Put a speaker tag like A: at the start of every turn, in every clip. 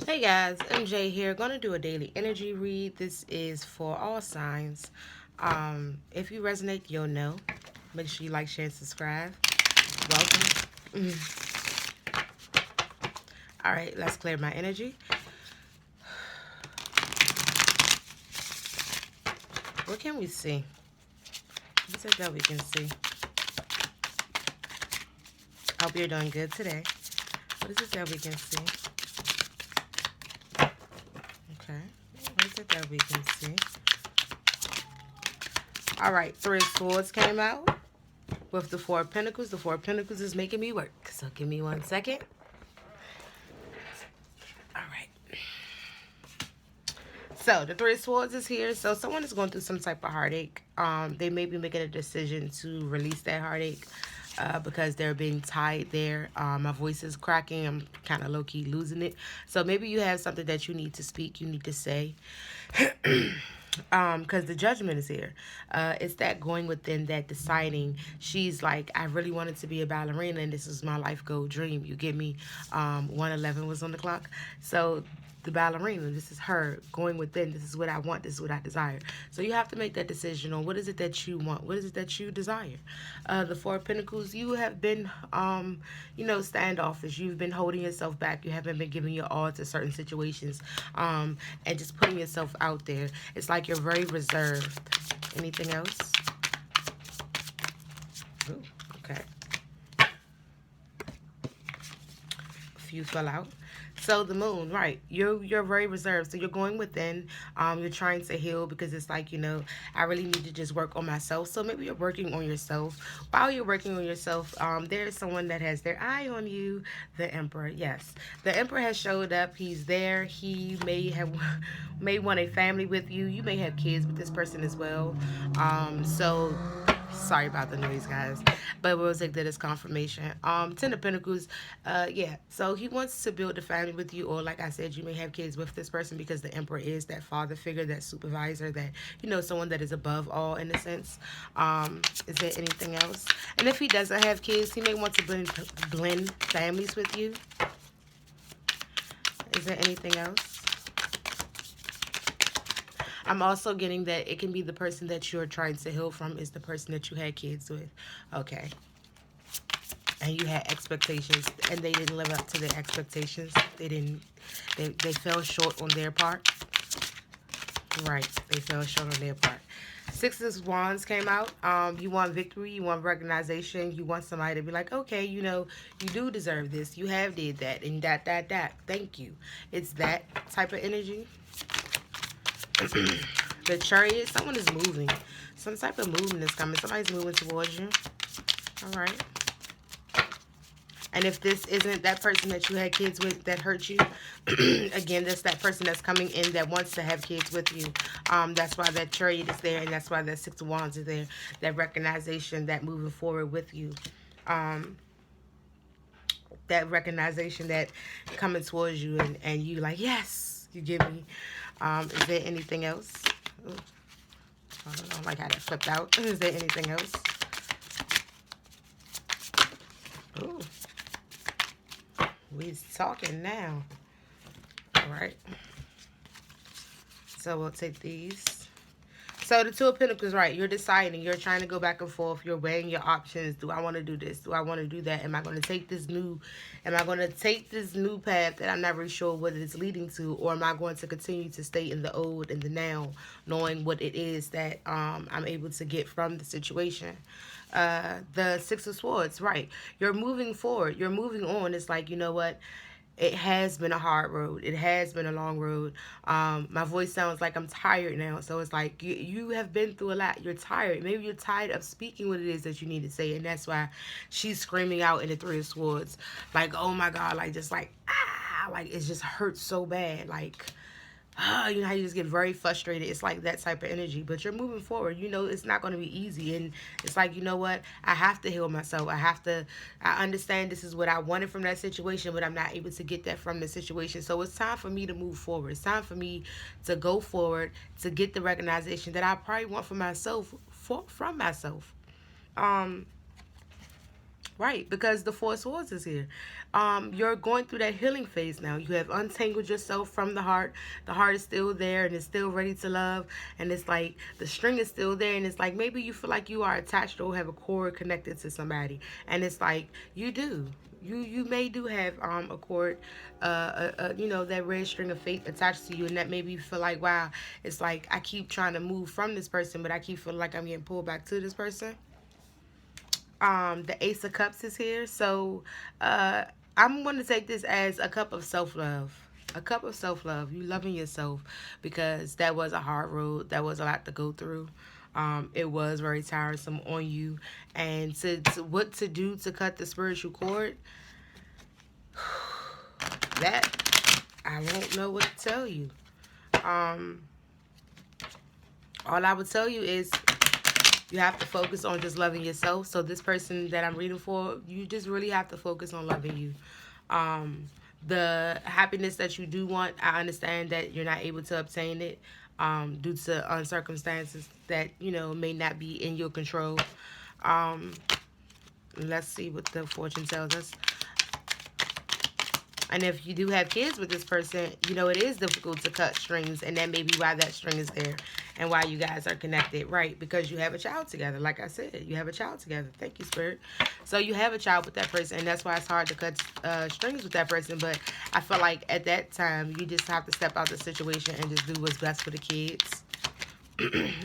A: Hey guys, MJ here. Gonna do a daily energy read. This is for all signs. If you resonate, you'll know. Make sure you like, share, and subscribe. Welcome. All right, let's clear my energy. What can we see? What is it that we can see? Hope you're doing good today. What is it that we can see? Okay. What is it that we can see? All right, Three of Swords came out with the Four of Pentacles. The Four of Pentacles is making me work. So give me 1 second. All right. So the Three of Swords is here. So someone is going through some type of heartache. They may be making a decision to release that heartache because they're being tied there. My voice is cracking. I'm kind of low-key losing it. So maybe you have something that you need to speak, you need to say. Because the judgment is here. It's that going within, that deciding. She's like, I really wanted to be a ballerina and this is my life goal dream. You get me? 111 was on the clock. So the ballerina, this is her going within. This is what I want. This is what I desire. So you have to make that decision on what is it that you want. What is it that you desire? The Four of Pentacles, you have been, standoffish. You've been holding yourself back. You haven't been giving your all to certain situations, and just putting yourself out there. It's like you're very reserved. Anything else? Ooh, okay. A few fell out. So the moon, right? You're very reserved. So you're going within. You're trying to heal because it's like, I really need to just work on myself. So maybe you're working on yourself. While you're working on yourself, there's someone that has their eye on you. The Emperor, yes. The Emperor has showed up. He's there. He may want a family with you. You may have kids with this person as well. So sorry about the noise, guys, but we'll take that as confirmation. Ten of Pentacles, yeah, so he wants to build a family with you, or like I said, you may have kids with this person because the Emperor is that father figure, that supervisor, that, someone that is above all in a sense. Is there anything else? And if he doesn't have kids, he may want to blend families with you. Is there anything else? I'm also getting that it can be the person that you're trying to heal from is the person that you had kids with. Okay. And you had expectations and they didn't live up to their expectations. They fell short on their part. Right. They fell short on their part. Six of Wands came out. You want victory. You want recognition. You want somebody to be like, okay, you do deserve this. You have did that and that. Thank you. It's that type of energy. The Chariot, someone is moving. Some type of movement is coming. Somebody's moving towards you. All right. And if this isn't that person that you had kids with that hurt you, again, that's that person that's coming in that wants to have kids with you. That's why that Chariot is there, and that's why that Six of Wands is there. That recognition, that moving forward with you. That recognition that coming towards you, and you like, yes, you give me. Is there anything else? Ooh. I don't like how that flipped out. Is there anything else? Ooh. We're talking now. All right. So we'll take these. So the Two of Pentacles, right? You're deciding. You're trying to go back and forth. You're weighing your options. Do I want to do this? Do I want to do that? Am I going to take this new path that I'm not really sure what it's leading to? Or am I going to continue to stay in the old and the now, knowing what it is that I'm able to get from the situation? The Six of Swords, right? You're moving forward. You're moving on. It's like, you know what? It has been a hard road. It has been a long road. My voice sounds like I'm tired now. So it's like you have been through a lot. You're tired. Maybe you're tired of speaking what it is that you need to say. And that's why she's screaming out in the Three of Swords. Like, oh my God. Like, just like, ah. Like, it just hurts so bad. Like, you know how you just get very frustrated. It's like that type of energy, but you're moving forward. It's not going to be easy, and it's like, you know what, I have to heal myself. I understand this is what I wanted from that situation, but I'm not able to get that from the situation. So it's time for me to move forward. It's time for me to go forward, to get the recognition that I probably want for myself, from myself. Right, because the Four Swords is here. You're going through that healing phase now. You have untangled yourself from the heart. The heart is still there and it's still ready to love. And it's like the string is still there. And it's like maybe you feel like you are attached or have a cord connected to somebody. And it's like you do. You may do have a cord, you know, that red string of fate attached to you, and that maybe you feel like, wow, it's like I keep trying to move from this person, but I keep feeling like I'm getting pulled back to this person. The Ace of Cups is here. So I'm going to take this as a cup of self-love. A cup of self-love. You loving yourself, because that was a hard road. That was a lot to go through. It was very tiresome on you. And to what to do to cut the spiritual cord, that I won't know what to tell you. Um, all I would tell you is you have to focus on just loving yourself. So this person that I'm reading for, you just really have to focus on loving you. Um, the happiness that you do want, I understand that you're not able to obtain it due to circumstances that, you know, may not be in your control. Um, let's see what the fortune tells us. And if you do have kids with this person, you know, it is difficult to cut strings, and that may be why that string is there and why you guys are connected, right? Because you have a child together. Like I said, you have a child together. Thank you, Spirit. So you have a child with that person, and that's why it's hard to cut strings with that person. But I feel like at that time, you just have to step out the situation and just do what's best for the kids.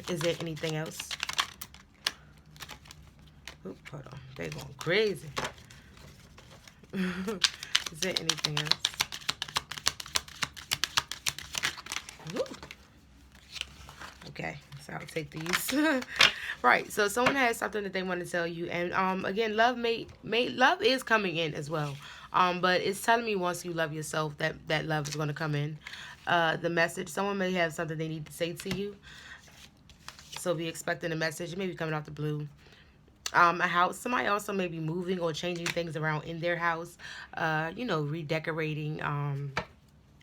A: Is there anything else? Oop, hold on. They're going crazy. Is there anything else? Ooh. Okay, so I'll take these. Right, so someone has something that they want to tell you, and again, love is coming in as well. But it's telling me once you love yourself, that love is going to come in. The message, someone may have something they need to say to you, so be expecting a message. It may be coming out the blue. A house, somebody also may be moving or changing things around in their house, you know, redecorating.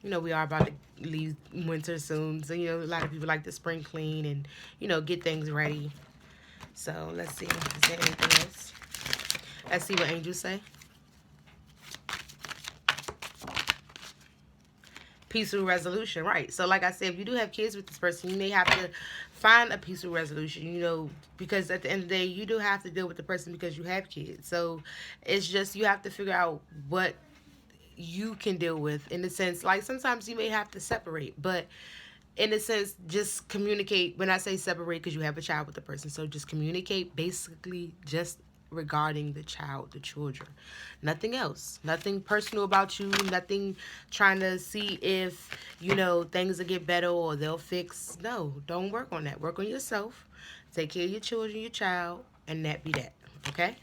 A: You know, we are about to leave winter soon, so, you know, a lot of people like to spring clean and, you know, get things ready. So let's see, is there anything else? Let's see what angels say. Peaceful resolution, right? So like I said, if you do have kids with this person, you may have to find a peaceful resolution, you know, because at the end of the day, you do have to deal with the person because you have kids. So it's just, you have to figure out what you can deal with, in the sense, like sometimes you may have to separate, but in a sense, just communicate. When I say separate, because you have a child with the person, so just communicate basically just regarding the child, the children. Nothing else. Nothing personal about you. Nothing trying to see if, you know, things will get better or they'll fix. No, don't work on that. Work on yourself. Take care of your children, your child, and that be that. Okay?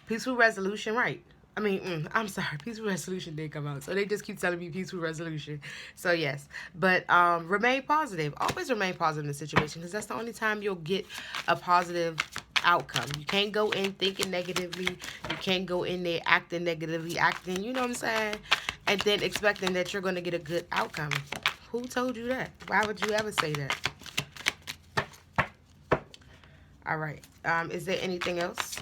A: Peaceful resolution, right? I mean, I'm sorry, peaceful resolution did come out. So they just keep telling me peaceful resolution. So yes, but remain positive. Always remain positive in the situation, because that's the only time you'll get a positive outcome. You can't go in thinking negatively. You can't go in there acting negatively, acting, you know what I'm saying? And then expecting that you're going to get a good outcome. Who told you that? Why would you ever say that? All right. Is there anything else?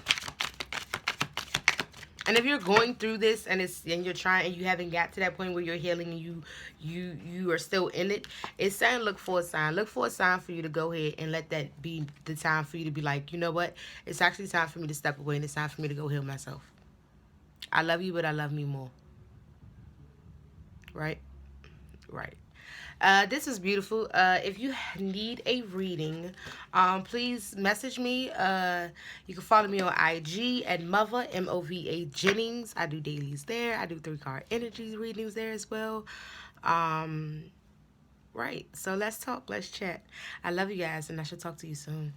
A: And if you're going through this and you're trying and you haven't got to that point where you're healing and you are still in it, it's saying look for a sign. Look for a sign for you to go ahead and let that be the time for you to be like, you know what? It's actually time for me to step away, and it's time for me to go heal myself. I love you, but I love me more. Right? Right. This is beautiful. If you need a reading, please message me. You can follow me on IG at Mova, M-O-V-A Jennings. I do dailies there. I do 3-card energy readings there as well. Right. So let's talk. Let's chat. I love you guys, and I shall talk to you soon.